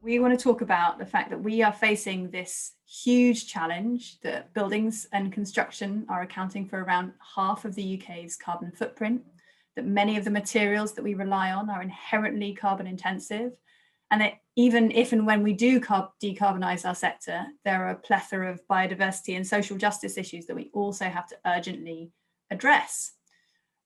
We want to talk about the fact that we are facing this huge challenge that buildings and construction are accounting for around half of the UK's carbon footprint, that many of the materials that we rely on are inherently carbon intensive, and that even if and when we do decarbonise our sector, there are a plethora of biodiversity and social justice issues that we also have to urgently address.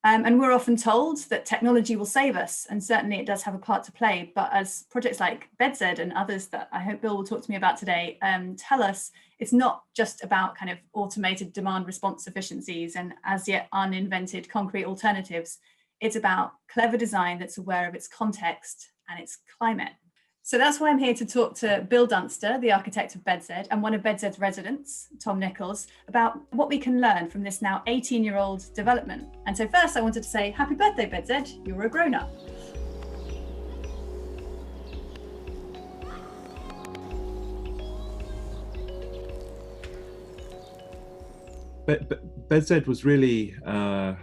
And we're often told that technology will save us, and certainly it does have a part to play. But as projects like BedZED and others that I hope Bill will talk to me about today tell us, it's not just about kind of automated demand response efficiencies and as yet uninvented concrete alternatives. It's about clever design that's aware of its context and its climate. So that's why I'm here to talk to Bill Dunster, the architect of BedZED, and one of BedZED's residents, Tom Nicholls, about what we can learn from this now 18-year-old development. And so first I wanted to say, happy birthday, BedZED, you're a grown-up. BedZED was really an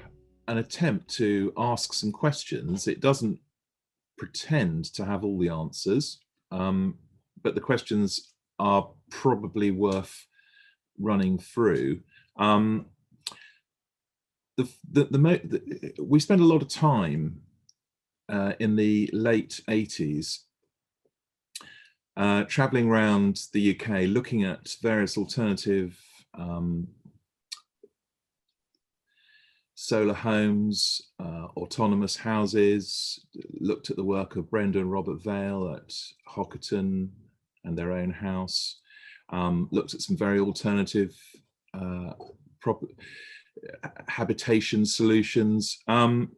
attempt to ask some questions. It doesn't pretend to have all the answers, but the questions are probably worth running through. We spent a lot of time in the late 80s traveling around the UK looking at various alternative solar homes, autonomous houses, looked at the work of Brenda and Robert Vale at Hockerton and their own house, looked at some very alternative habitation solutions. And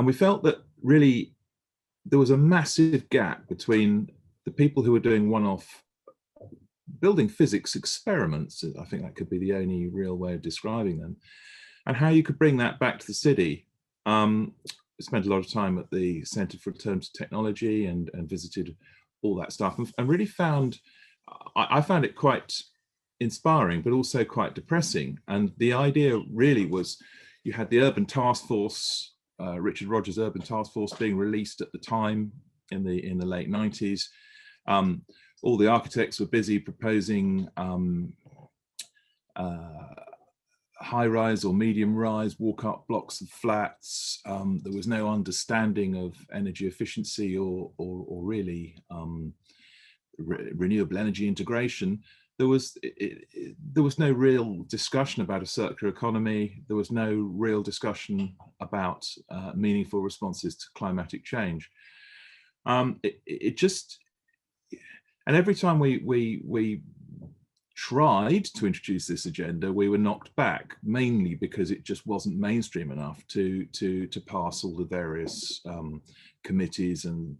we felt that really there was a massive gap between the people who were doing one-off building physics experiments, I think that could be the only real way of describing them, and how you could bring that back to the city. I spent a lot of time at the Centre for Alternative Technology and visited all that stuff, and really found, I found it quite inspiring, but also quite depressing. And the idea really was, you had the Urban Task Force, Richard Rogers' Urban Task Force being released at the time in the late 90s. All the architects were busy proposing high-rise or medium-rise walk-up blocks of flats. There was no understanding of energy efficiency or really renewable energy integration. There was no real discussion about a circular economy. There was no real discussion about meaningful responses to climatic change. And every time we tried to introduce this agenda, we were knocked back, mainly because it just wasn't mainstream enough to pass all the various committees and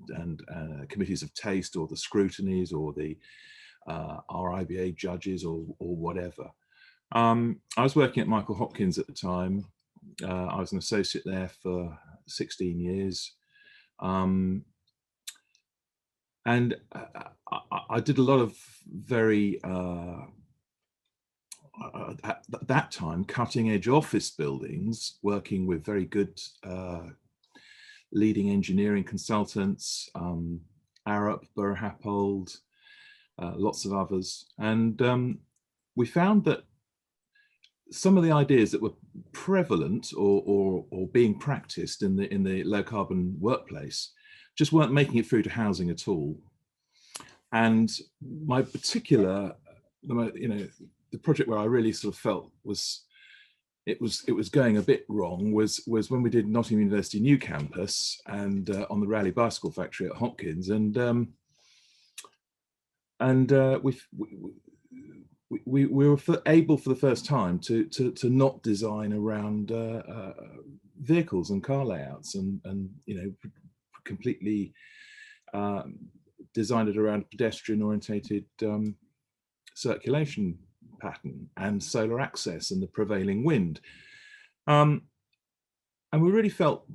committees of taste, or the scrutinies, or the RIBA judges, or whatever. I was working at Michael Hopkins at the time. I was an associate there for 16 years. And I did a lot of very, at that time, cutting edge office buildings, working with very good leading engineering consultants, Arup, Buro, Happold, lots of others. And we found that some of the ideas that were prevalent or being practiced in the low carbon workplace just weren't making it through to housing at all. And my particular, the project where I really sort of felt it was going a bit wrong was when we did Nottingham University New Campus and on the Raleigh Bicycle Factory at Hopkins, and we were able for the first time to not design around vehicles and car layouts, and completely designed it around pedestrian orientated circulation pattern and solar access and the prevailing wind. And we really felt,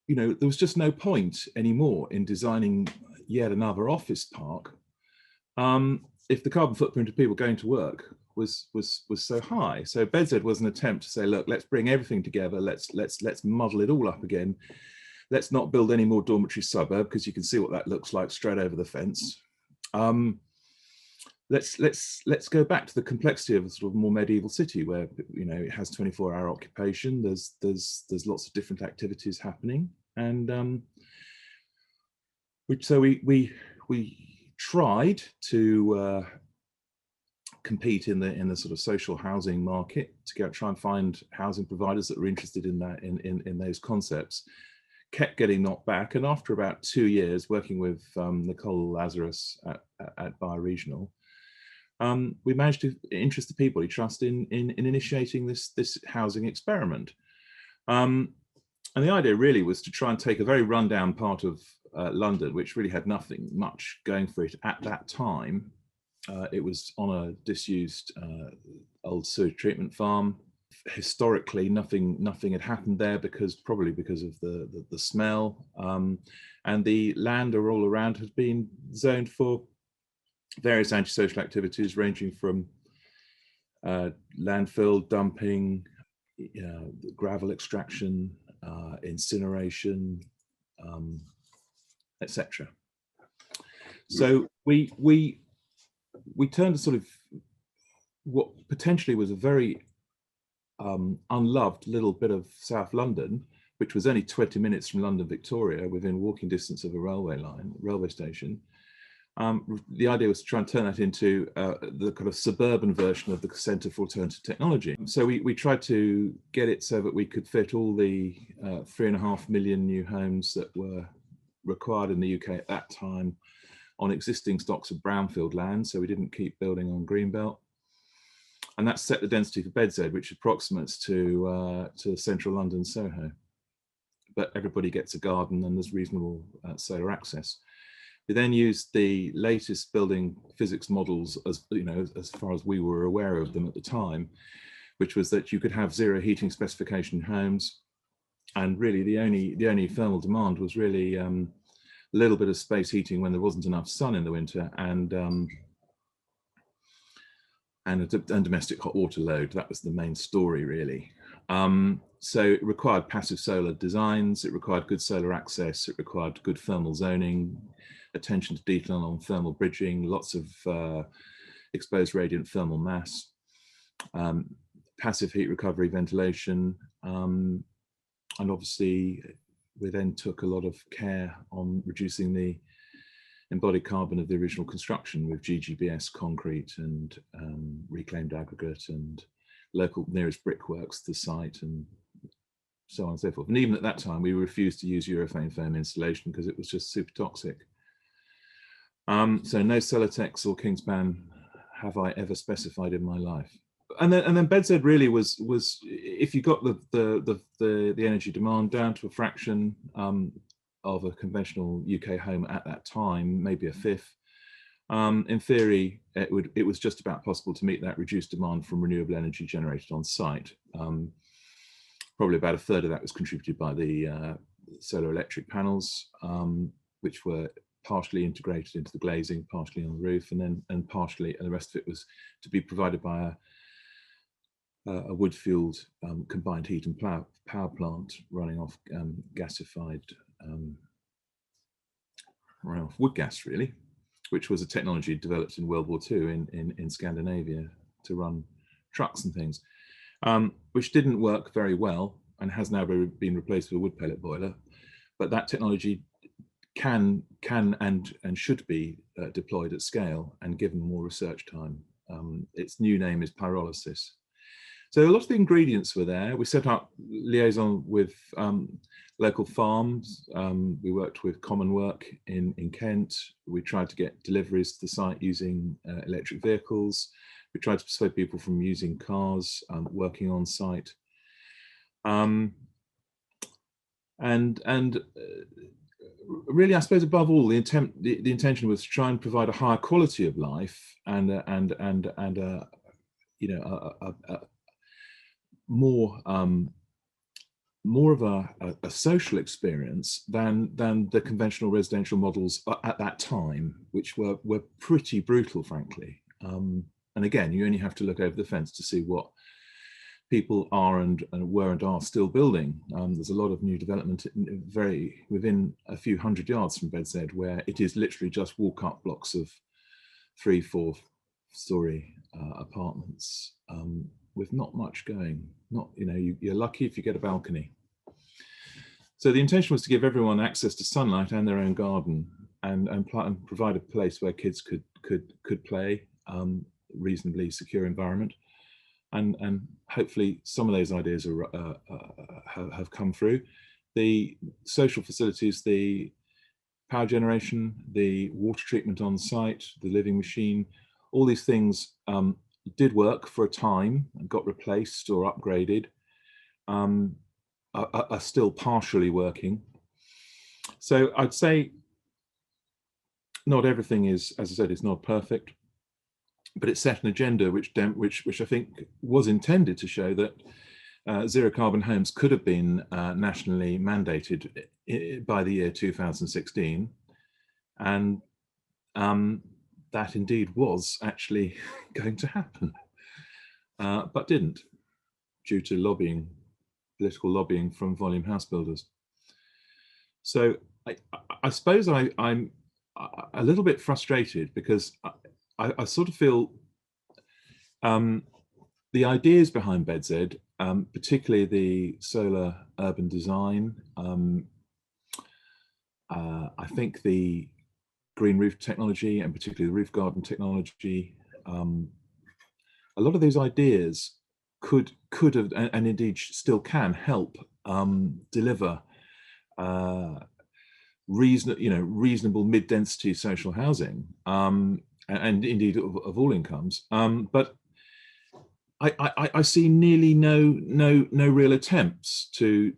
there was just no point anymore in designing yet another office park if the carbon footprint of people going to work was so high. So BedZED was an attempt to say, look, let's bring everything together. Let's muddle it all up again. Let's not build any more dormitory suburb, because you can see what that looks like straight over the fence. Let's go back to the complexity of a sort of more medieval city where, you know, it has 24-hour occupation. There's lots of different activities happening, and we tried to compete in the sort of social housing market to try and find housing providers that were interested in that in those concepts. Kept getting knocked back, and after about 2 years working with Nicole Lazarus at Bioregional, we managed to interest the Peabody Trust in initiating this housing experiment. And the idea really was to try and take a very rundown part of London, which really had nothing much going for it at that time. It was on a disused old sewage treatment farm. Historically, nothing had happened there probably because of the smell, and the land all around had been zoned for various antisocial activities ranging from landfill dumping, gravel extraction, incineration, etc. So we turned to sort of what potentially was a very unloved little bit of South London, which was only 20 minutes from London Victoria, within walking distance of a railway station. The idea was to try and turn that into the kind of suburban version of the Centre for Alternative Technology. So we tried to get it so that we could fit all the 3.5 million new homes that were required in the UK at that time on existing stocks of brownfield land, so we didn't keep building on Greenbelt. And that set the density for BedZED, which approximates to central London Soho. But everybody gets a garden and there's reasonable solar access. We then used the latest building physics models, as you know, as far as we were aware of them at the time, which was that you could have zero heating specification homes, and really the only thermal demand was really a little bit of space heating when there wasn't enough sun in the winter, and domestic hot water load. That was the main story, really. So it required passive solar designs, it required good solar access, it required good thermal zoning, attention to detail on thermal bridging, lots of exposed radiant thermal mass, passive heat recovery, ventilation, and obviously we then took a lot of care on reducing the embodied carbon of the original construction with GGBS concrete and reclaimed aggregate and local nearest brickworks to the site and so on and so forth. And even at that time, we refused to use urethane foam insulation because it was just super toxic. So no Celotex or Kingspan have I ever specified in my life. And then BedZED really was if you got the energy demand down to a fraction of a conventional UK home at that time, maybe a fifth. In theory, it was just about possible to meet that reduced demand from renewable energy generated on site. Probably about a third of that was contributed by the solar electric panels, which were partially integrated into the glazing, partially on the roof, and the rest of it was to be provided by a wood-fueled combined heat and power plant running off gasified wood gas, really, which was a technology developed in World War II in Scandinavia to run trucks and things, which didn't work very well and has now been replaced with a wood pellet boiler. But that technology can and should be deployed at scale and given more research time. Its new name is pyrolysis. So a lot of the ingredients were there. We set up liaison with local farms. We worked with Common Work in Kent. We tried to get deliveries to the site using electric vehicles. We tried to persuade people from using cars, working on site. Really, I suppose above all, the intention was to try and provide a higher quality of life and more of a social experience than the conventional residential models at that time, which were pretty brutal, frankly. And again, you only have to look over the fence to see what people are and were and are still building. There's a lot of new development within a few hundred yards from BedZED, where it is literally just walk-up blocks of 3-4 story apartments with not much going. Not, you know, you're lucky if you get a balcony. So the intention was to give everyone access to sunlight and their own garden, and provide a place where kids could play, reasonably secure environment, and hopefully some of those ideas have come through. The social facilities, the power generation, the water treatment on site, the living machine, all these things did work for a time and got replaced or upgraded, are still partially working. So I'd say not everything is, as I said, it's not perfect, but it set an agenda which I think was intended to show that zero carbon homes could have been nationally mandated by the year 2016, and that indeed was actually going to happen, but didn't, due to lobbying, political lobbying from volume house builders. So I suppose I'm a little bit frustrated because I sort of feel the ideas behind BedZED, particularly the solar urban design, I think the green roof technology, and particularly the roof garden technology, a lot of those ideas could have, and indeed still can, help deliver reasonable mid-density social housing, and indeed of all incomes. But I see nearly no real attempts to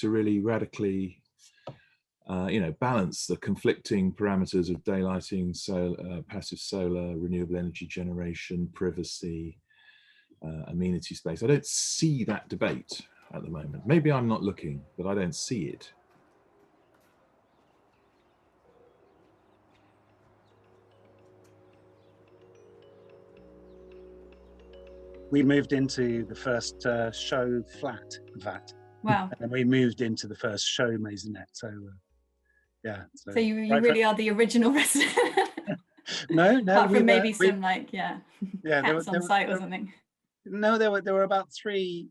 really radically balance the conflicting parameters of daylighting, solar, passive solar, renewable energy generation, privacy, amenity space. I don't see that debate at the moment. Maybe I'm not looking, but I don't see it. We moved into the first show flat VAT. Wow. And we moved into the first show maisonette. So yeah. So you really are the original resident. No. Apart from maybe some cats on site or something. No, there were about three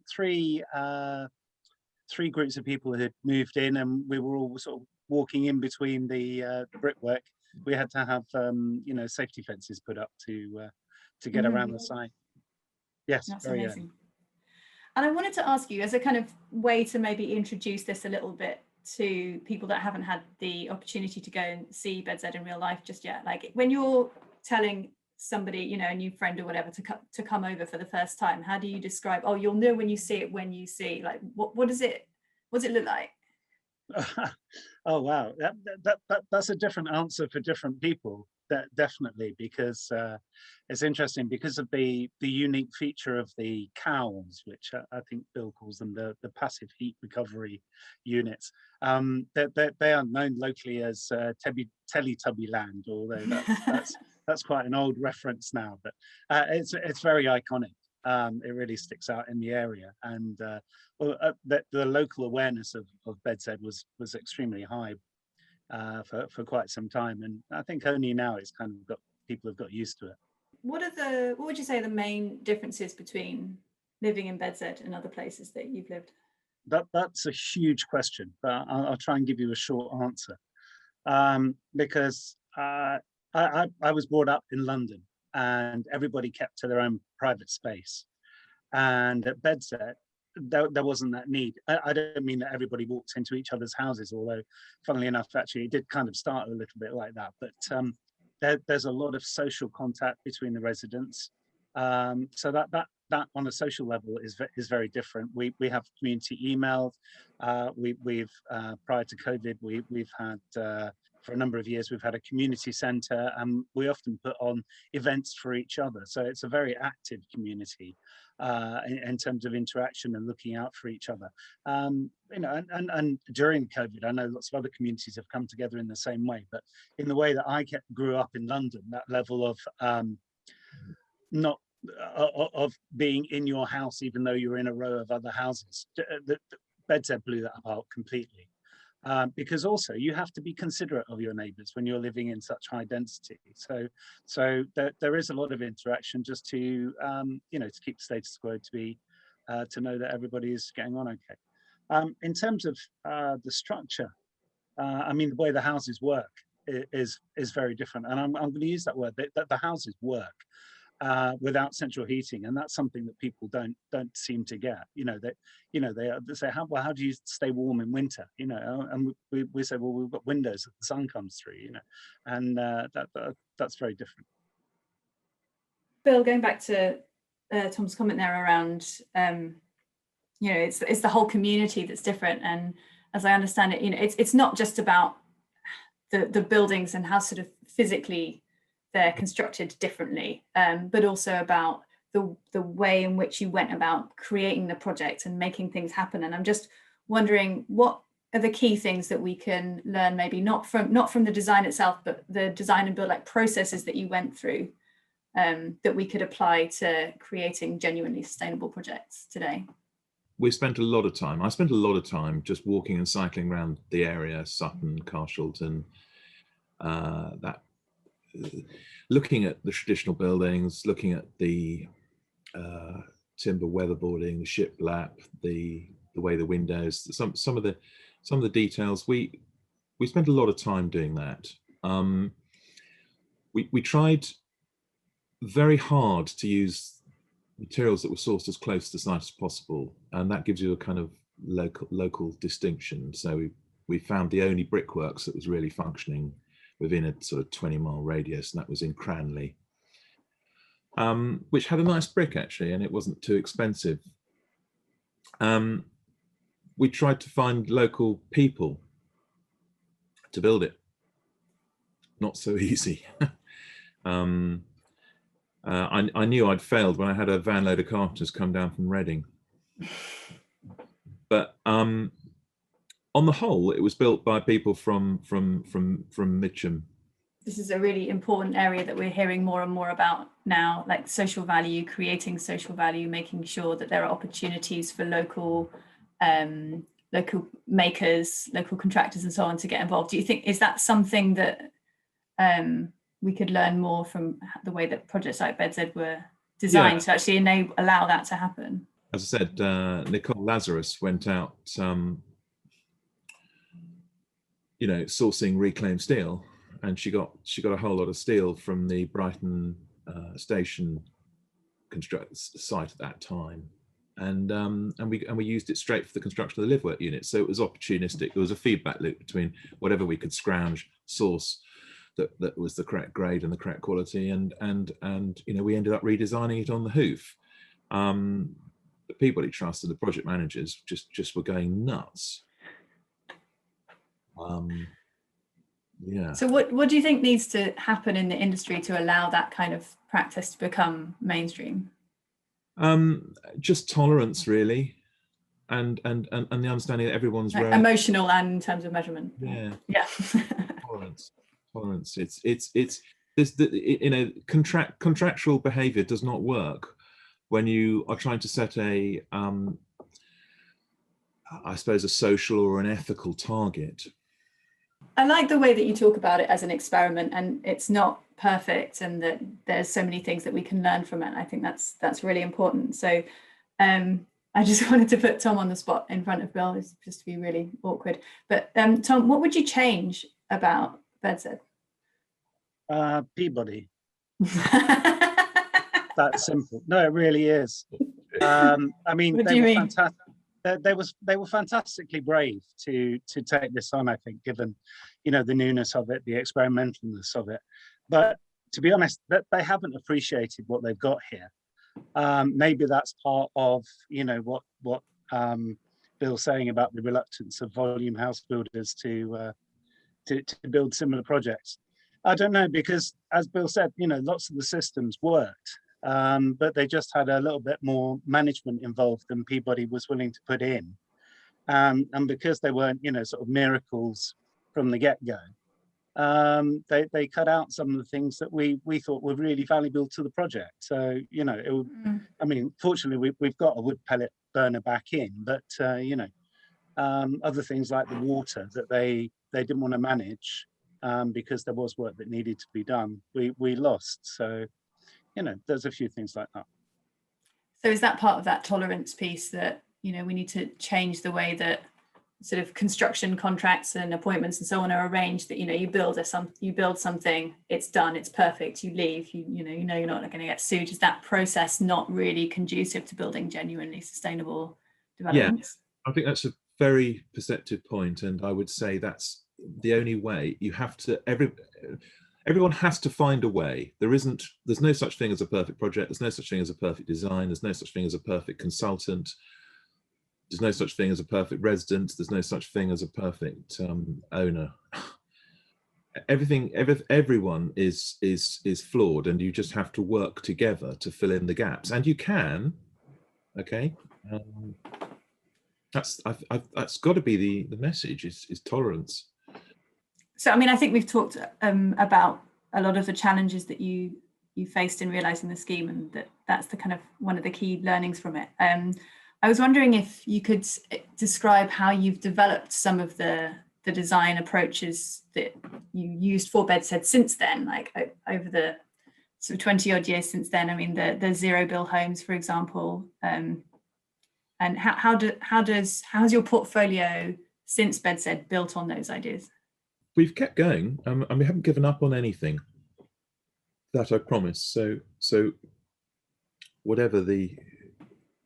groups of people who had moved in, and we were all sort of walking in between the brickwork. We had to have safety fences put up to get around the site. Yes, that's amazing. And I wanted to ask you, as a kind of way to maybe introduce this a little bit to people that haven't had the opportunity to go and see BedZED in real life just yet, like when you're telling somebody, a new friend or whatever, to come over for the first time, how do you describe, oh, you'll know when you see it, when you see, like, what does it look like? Oh wow, that's a different answer for different people. Definitely, because it's interesting because of the unique feature of the cowls, which I think Bill calls them the passive heat recovery units. They are known locally as Teletubby Land, although that's quite an old reference now, but it's very iconic. It really sticks out in the area, and the local awareness of BedZED was extremely high for quite some time, and I think only now it's kind of people have got used to it. What would you say are the main differences between living in BedZED and other places that you've lived? That's a huge question, but I'll try and give you a short answer, because I was brought up in London, and everybody kept to their own private space, and at BedZED there wasn't that need. I don't mean that everybody walks into each other's houses, although funnily enough actually it did kind of start a little bit like that, but there's a lot of social contact between the residents, so that on a social level is very different. We have community emails. We've prior to COVID we've had for a number of years we've had a community centre, and we often put on events for each other, so it's a very active community in terms of interaction and looking out for each other. And during COVID, I know lots of other communities have come together in the same way, but in the way that I grew up in London, that level of of being in your house even though you're in a row of other houses, the BedZED blew that apart completely. because also you have to be considerate of your neighbours when you're living in such high density. So there is a lot of interaction just to you know, to keep the status quo, to be to know that everybody is getting on okay. In terms of the structure, I mean, the way the houses work is very different, and I'm going to use that word, that the houses work without central heating, and that's something that people don't seem to get. You know, they say, how do you stay warm in winter? You know, and we say, well, we've got windows that the sun comes through. You know, and that's very different. Bill, going back to Tom's comment there around, you know, it's the whole community that's different, and as I understand it, you know, it's not just about the buildings and how sort of physically they're constructed differently, but also about the way in which you went about creating the project and making things happen. And I'm just wondering, what are the key things that we can learn, maybe not from the design itself, but the design and build like processes that you went through, that we could apply to creating genuinely sustainable projects today? We spent a lot of time. I spent a lot of time just walking and cycling around the area, Sutton, Carshalton, looking at the traditional buildings, looking at the timber weatherboarding, the shiplap, the way the windows, some of the details. We spent a lot of time doing that. We tried very hard to use materials that were sourced as close to the site as possible, and that gives you a kind of local distinction. So we found the only brickworks that was really functioning within a sort of 20-mile radius, and that was in Cranley, which had a nice brick actually, and it wasn't too expensive. We tried to find local people to build it. Not so easy. I knew I'd failed when I had a van load of carpenters come down from Reading. But on the whole, it was built by people from Mitcham. This is a really important area that we're hearing more and more about now, like social value, creating social value, making sure that there are opportunities for local makers, local contractors and so on to get involved. Do you think, is that something that we could learn more from the way that projects like BedZED were designed to actually allow that to happen? As I said, Nicole Lazarus went out, you know, sourcing reclaimed steel, and she got a whole lot of steel from the Brighton station site at that time, and we used it straight for the construction of the live work unit. So it was opportunistic. There was a feedback loop between whatever we could scrounge, source, that was the correct grade and the correct quality, and you know, we ended up redesigning it on the hoof. The Peabody Trust and the project managers just were going nuts. Yeah. So what do you think needs to happen in the industry to allow that kind of practice to become mainstream? Just tolerance, really, and the understanding that everyone's like emotional and in terms of measurement. Yeah. Tolerance. It's you know, contractual behaviour does not work when you are trying to set a I suppose a social or an ethical target. I like the way that you talk about it as an experiment, and it's not perfect, and that there's so many things that we can learn from it. I think that's really important. So I just wanted to put Tom on the spot in front of Bill, just to be really awkward. But Tom, what would you change about BedZED? Peabody. That's simple. No, it really is. I mean, what do you mean? Fantastic. They were fantastically brave to take this on, I think, given, you know, the newness of it, the experimentalness of it. But to be honest, that they haven't appreciated what they've got here. Maybe that's part of, you know, what Bill's saying about the reluctance of volume house builders to build similar projects. I don't know, because as Bill said, you know, lots of the systems worked. But they just had a little bit more management involved than Peabody was willing to put in. And because they weren't, you know, sort of miracles from the get-go, they cut out some of the things that we thought were really valuable to the project. So, you know, it would, I mean, fortunately, we've got a wood pellet burner back in, but, you know, Other things like the water that they didn't want to manage because there was work that needed to be done, we lost. So, you know, there's a few things like that. So is that part of that tolerance piece that, you know, we need to change the way that sort of construction contracts and appointments and so on are arranged, that, you know, you build something, it's done, it's perfect, you leave, you know you're not going to get sued. Is that process not really conducive to building genuinely sustainable developments? Yeah, I think that's a very perceptive point, and I would say that's the only way. You have to, everyone has to find a way. There's no such thing as a perfect project, there's no such thing as a perfect design, there's no such thing as a perfect consultant, there's no such thing as a perfect resident, there's no such thing as a perfect owner. Everyone is flawed, and you just have to work together to fill in the gaps, and you can. Okay, that's got to be the message, is tolerance. So I mean, I think we've talked about a lot of the challenges that you faced in realizing the scheme, and that's the kind of one of the key learnings from it. I was wondering if you could describe how you've developed some of the design approaches that you used for BedZED since then, like over the sort of 20 odd years since then. I mean, the zero bill homes, for example, and how's your portfolio since BedZED built on those ideas? We've kept going, and we haven't given up on anything that I promised. So whatever the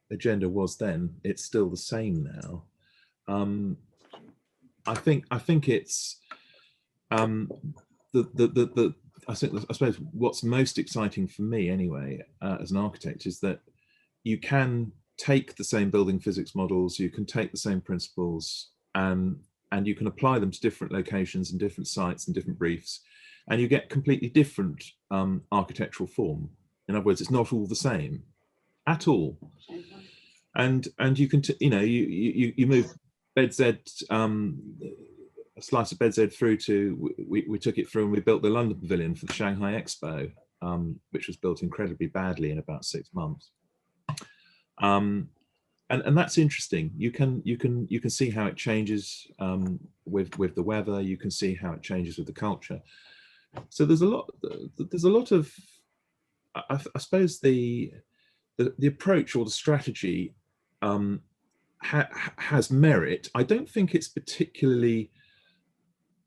agenda was then, it's still the same now. I think it's I suppose what's most exciting for me anyway, as an architect, is that you can take the same building physics models, you can take the same principles, and you can apply them to different locations and different sites and different briefs, and you get completely different architectural form. In other words, it's not all the same at all. And you can, you move BedZED, a slice of BedZED through to, we took it through and we built the London Pavilion for the Shanghai Expo, which was built incredibly badly in about 6 months. And that's interesting. You can see how it changes with the weather. You can see how it changes with the culture. So there's a lot of, I suppose the approach or the strategy has merit. I don't think it's particularly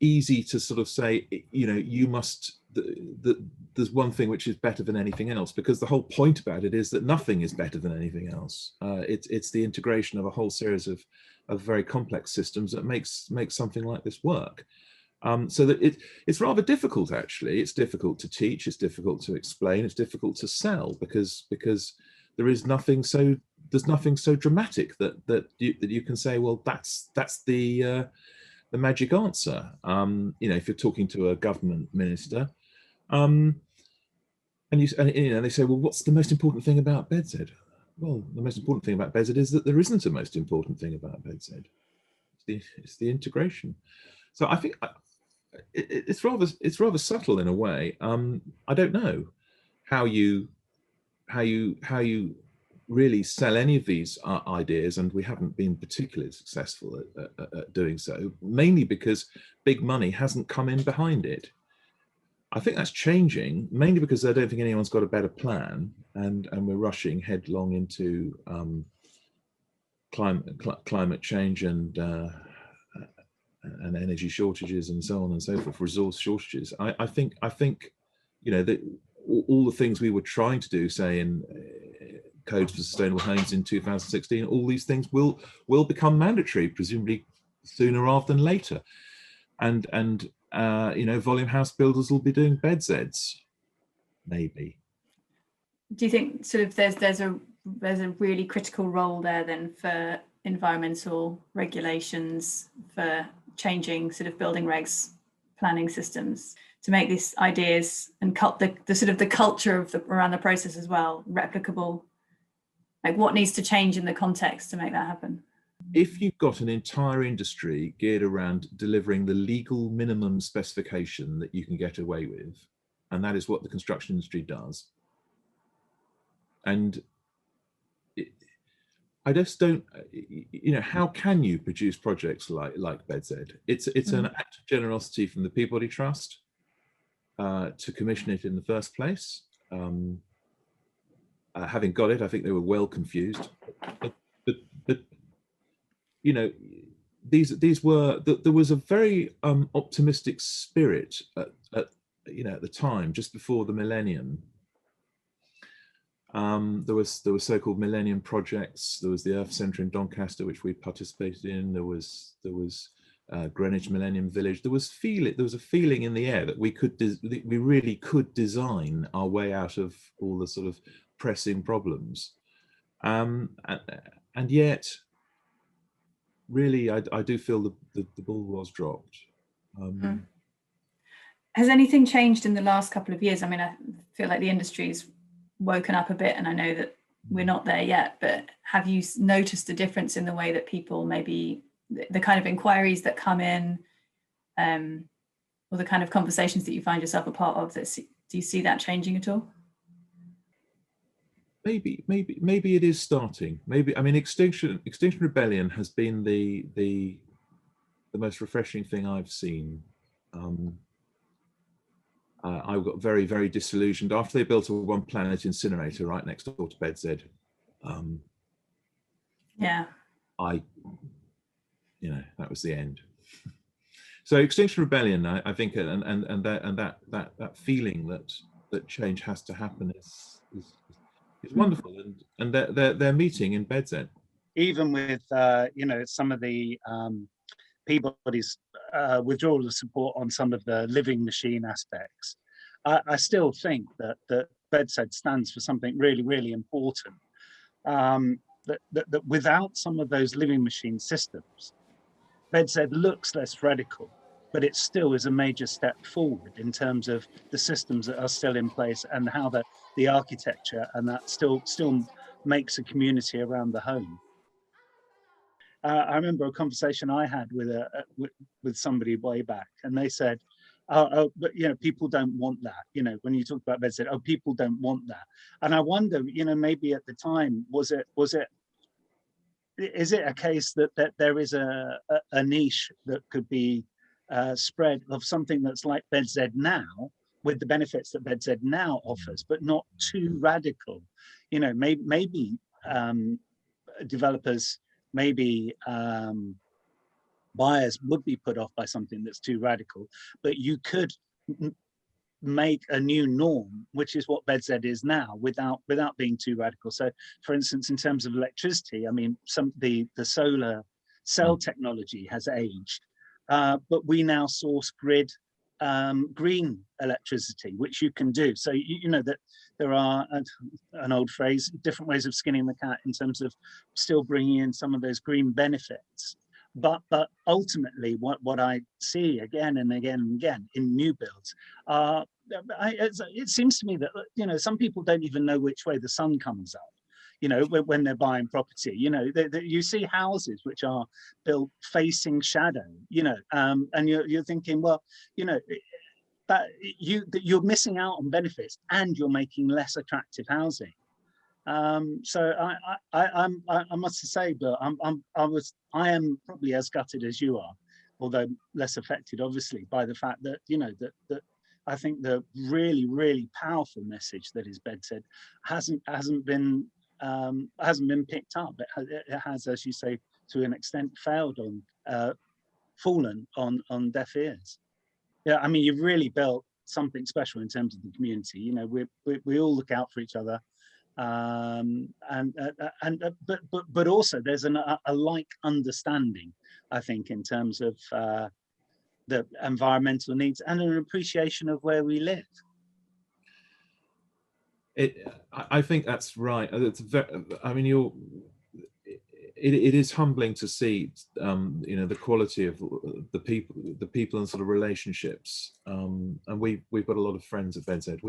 easy to sort of say, you must, there's one thing which is better than anything else, because the whole point about it is that nothing is better than anything else. It's the integration of a whole series of very complex systems that makes something like this work. So that it's rather difficult, actually. It's difficult to teach, it's difficult to explain, it's difficult to sell, because there's nothing so dramatic that you can say, well, that's the magic answer. If you're talking to a government minister, and they say, well, what's the most important thing about BedZED? Well, the most important thing about BedZED is that there isn't a most important thing about BedZED. It's the integration. So I think it's rather subtle in a way. I don't know how you really sell any of these ideas, and we haven't been particularly successful at doing so, mainly because big money hasn't come in behind it. I think that's changing, mainly because I don't think anyone's got a better plan, and we're rushing headlong into climate change and energy shortages and so on and so forth, resource shortages. I think that all the things we were trying to do, say in codes for sustainable homes in 2016, all these things will become mandatory, presumably sooner rather than later, and volume house builders will be doing BedZEDs, maybe. Do you think sort of there's a really critical role there then for environmental regulations, for changing sort of building regs, planning systems, to make these ideas and cut the sort of the culture of around the process as well replicable? Like, what needs to change in the context to make that happen? If you've got an entire industry geared around delivering the legal minimum specification that you can get away with, and that is what the construction industry does, and I just don't, you know, how can you produce projects like BedZED? It's an act of generosity from the Peabody Trust to commission it in the first place. Having got it, I think they were well confused. But you know, these were, there was a very optimistic spirit at you know, at the time, just before the millennium. There were so-called millennium projects. There was the Earth Centre in Doncaster, which we participated in. There was Greenwich Millennium Village. There was a feeling in the air that we really could design our way out of all the sort of pressing problems. And yet, really, I do feel the ball was dropped. Has anything changed in the last couple of years? I mean, I feel like the industry's woken up a bit, and I know that we're not there yet, but have you noticed a difference in the way that people, maybe the kind of inquiries that come in, or the kind of conversations that you find yourself a part of, do you see that changing at all? Maybe it is starting. Maybe, I mean, Extinction Rebellion has been the most refreshing thing I've seen. I got very, very disillusioned after they built a one planet incinerator right next door to BedZED. Yeah. You know, that was the end. So Extinction Rebellion, I think, and that feeling that change has to happen is wonderful, and they're meeting in BedZED. Even with you know, some of the Peabody's withdrawal of support on some of the living machine aspects, I still think that BedZED stands for something really, really important. That without some of those living machine systems, BedZED looks less radical, but it still is a major step forward in terms of the systems that are still in place and how the architecture and that still makes a community around the home. I remember a conversation I had with somebody way back, and they said, oh, but you know, people don't want that. You know, when you talk about BedZED, oh, people don't want that. And I wonder, you know, maybe at the time, is it a case that there is a niche that could be spread of something that's like BedZED now, with the benefits that BedZED now offers, but not too radical? You know, maybe developers, maybe buyers would be put off by something that's too radical, but you could make a new norm, which is what BedZED is now, without being too radical. So, for instance, in terms of electricity, I mean, the solar cell technology has aged, but we now source grid green electricity, which you can do. So you know that there are, an old phrase, different ways of skinning the cat in terms of still bringing in some of those green benefits. But ultimately, what I see again and again and again in new builds, it seems to me that, you know, some people don't even know which way the sun comes up. You know, when they're buying property, you know, you see houses which are built facing shadow, you know, and you're thinking, well, you know, that you're missing out on benefits and you're making less attractive housing. So I must say, Bill, I am probably as gutted as you are, although less affected, obviously, by the fact that, you know, that I think the really, really powerful message that is BedZED hasn't been picked up. It has, as you say, to an extent, fallen on deaf ears. Yeah, I mean, you've really built something special in terms of the community. You know, we all look out for each other, but also there's a like understanding, I think, in terms of the environmental needs and an appreciation of where we live. I think that's right. It's I mean, it is humbling to see, you know, the quality of the people and sort of relationships. And we've got a lot of friends at BedZED.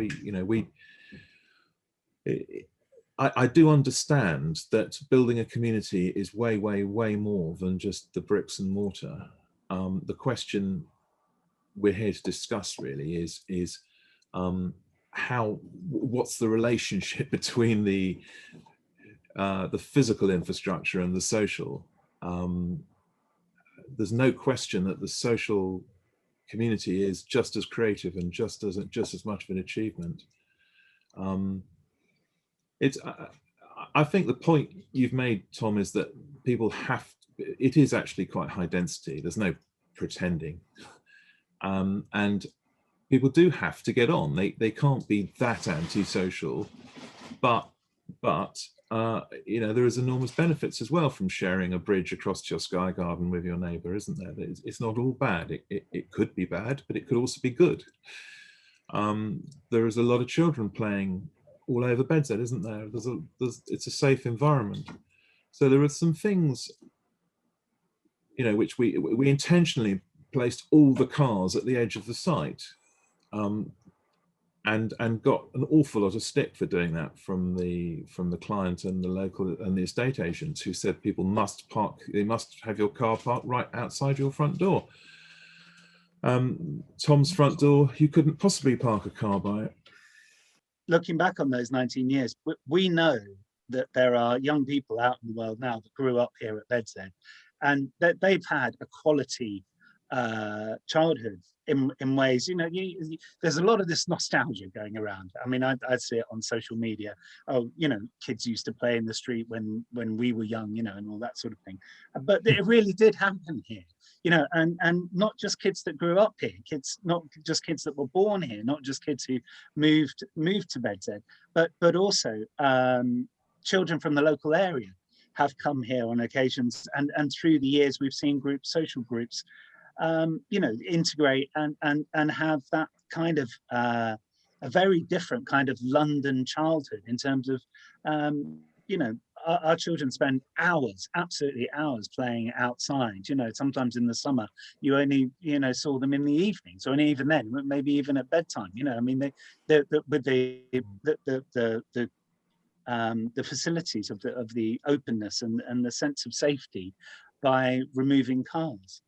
I do understand that building a community is way, way, way more than just the bricks and mortar. The question we're here to discuss really is what's the relationship between the the physical infrastructure and the social, there's no question that the social community is just as creative and just as much of an achievement. I think the point you've made, Tom, is that people it is actually quite high density. There's no pretending. And people do have to get on. They can't be that antisocial, but you know, there is enormous benefits as well from sharing a bridge across your sky garden with your neighbour, isn't there? It's not all bad. It could be bad, but it could also be good. There is a lot of children playing all over BedZED, isn't there? It's a safe environment. So there are some things, you know, which we intentionally placed all the cars at the edge of the site, and got an awful lot of stick for doing that from the client and the local and the estate agents, who said people must park, they must have your car parked right outside your front door. Tom's front door, you couldn't possibly park a car by it. Looking back on those 19 years, we know that there are young people out in the world now that grew up here at BedZED, and that they've had a quality childhood in ways, you know, there's a lot of this nostalgia going around. I mean, I'd see it on social media. Oh, you know, kids used to play in the street when we were young, you know, and all that sort of thing. But it really did happen here, you know, and not just kids that grew up here, not just kids that were born here, not just kids who moved to BedZED, but also children from the local area have come here on occasions, and through the years we've seen social groups, you know, integrate and have that kind of a very different kind of London childhood in terms of, you know, our children spend hours, absolutely hours, playing outside. You know, sometimes in the summer you only, you know, saw them in the evenings, or even then, maybe even at bedtime. You know, I mean, with the facilities of the openness and the sense of safety by removing cars.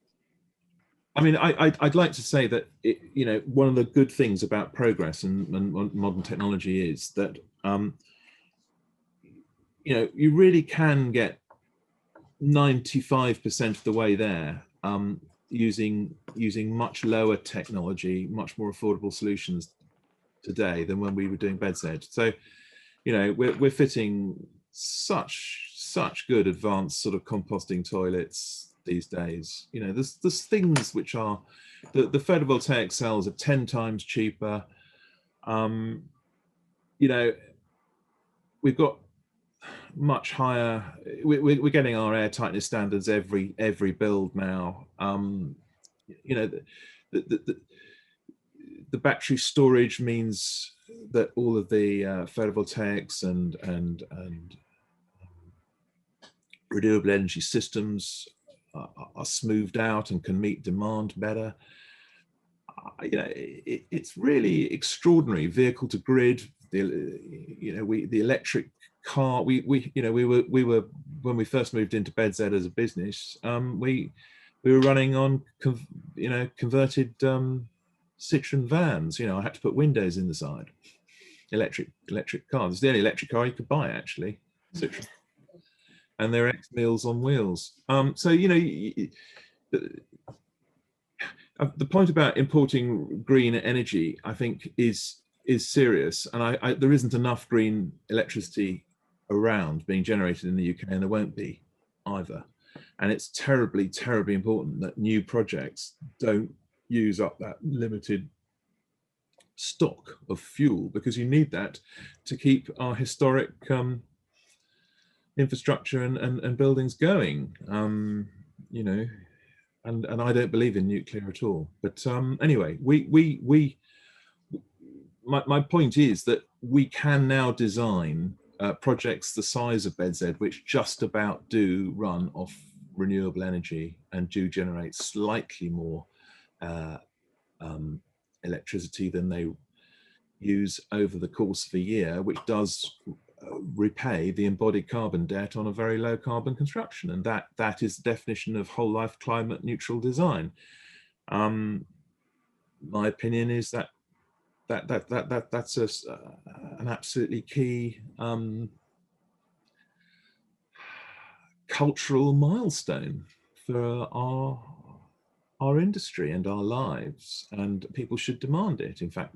I mean, I'd like to say that, you know, one of the good things about progress and modern technology is that, you know, you really can get 95% of the way there using much lower technology, much more affordable solutions today than when we were doing BedZED. So, you know, we're fitting such good advanced sort of composting toilets these days. You know, there's things which are, the photovoltaic cells are 10 times cheaper. You know, we've got much higher, we're getting our air tightness standards every build now. You know, the battery storage means that all of the photovoltaics and renewable energy systems are smoothed out and can meet demand better. You know, it's really extraordinary. Vehicle to grid, you know, the electric car. We you know, we were when we first moved into BedZED as a business, we were running on you know, converted Citroen vans. You know, I had to put windows in the side. Electric car. It's the only electric car you could buy, actually. Citroen. And they're ex-Meals on Wheels. So, you know, the point about importing green energy, I think, is serious. And there isn't enough green electricity around being generated in the UK, and there won't be either. And it's terribly, terribly important that new projects don't use up that limited stock of fuel, because you need that to keep our historic infrastructure and buildings going. You know, and I don't believe in nuclear at all. But anyway, my point is that we can now design projects the size of BedZED, which just about do run off renewable energy and do generate slightly more electricity than they use over the course of a year, which does repay the embodied carbon debt on a very low carbon construction. And that is the definition of whole life climate neutral design. My opinion is that's an absolutely key cultural milestone for our industry and our lives, and people should demand it. In fact,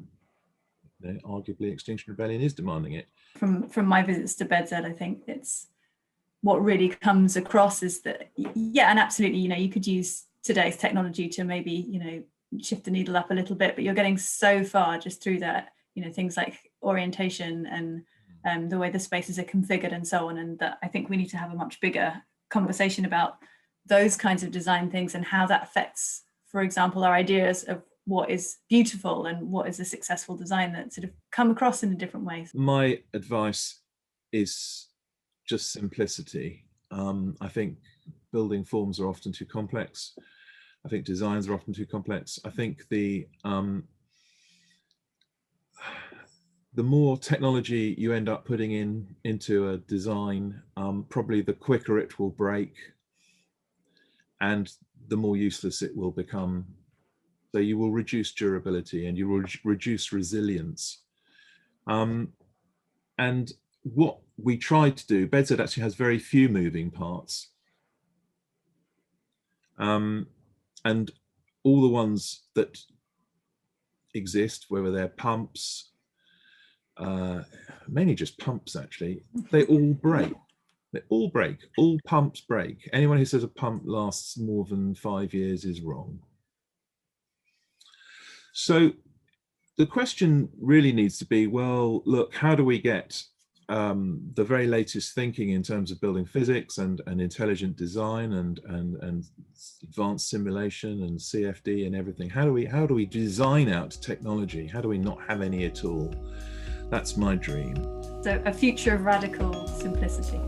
arguably Extinction Rebellion is demanding it. From my visits to BedZED, I think it's what really comes across is that, yeah, and absolutely, you could use today's technology to maybe, shift the needle up a little bit, but you're getting so far just through that, things like orientation and the way the spaces are configured and so on. And that I think we need to have a much bigger conversation about those kinds of design things and how that affects, for example, our ideas of what is beautiful and what is a successful design that sort of come across in a different way. My advice is just simplicity. I think building forms are often too complex. I think designs are often too complex. I think the more technology you end up putting into a design, probably the quicker it will break and the more useless it will become. So you will reduce durability and you will reduce resilience. And what we tried to do, BedZED actually has very few moving parts. And all the ones that exist, whether they're pumps, mainly just pumps actually, they all break. They all break, all pumps break. Anyone who says a pump lasts more than 5 years is wrong. So the question really needs to be, well, look, how do we get the very latest thinking in terms of building physics and intelligent design and advanced simulation and CFD and everything? How do we design out technology? How do we not have any at all? That's my dream. So a future of radical simplicity.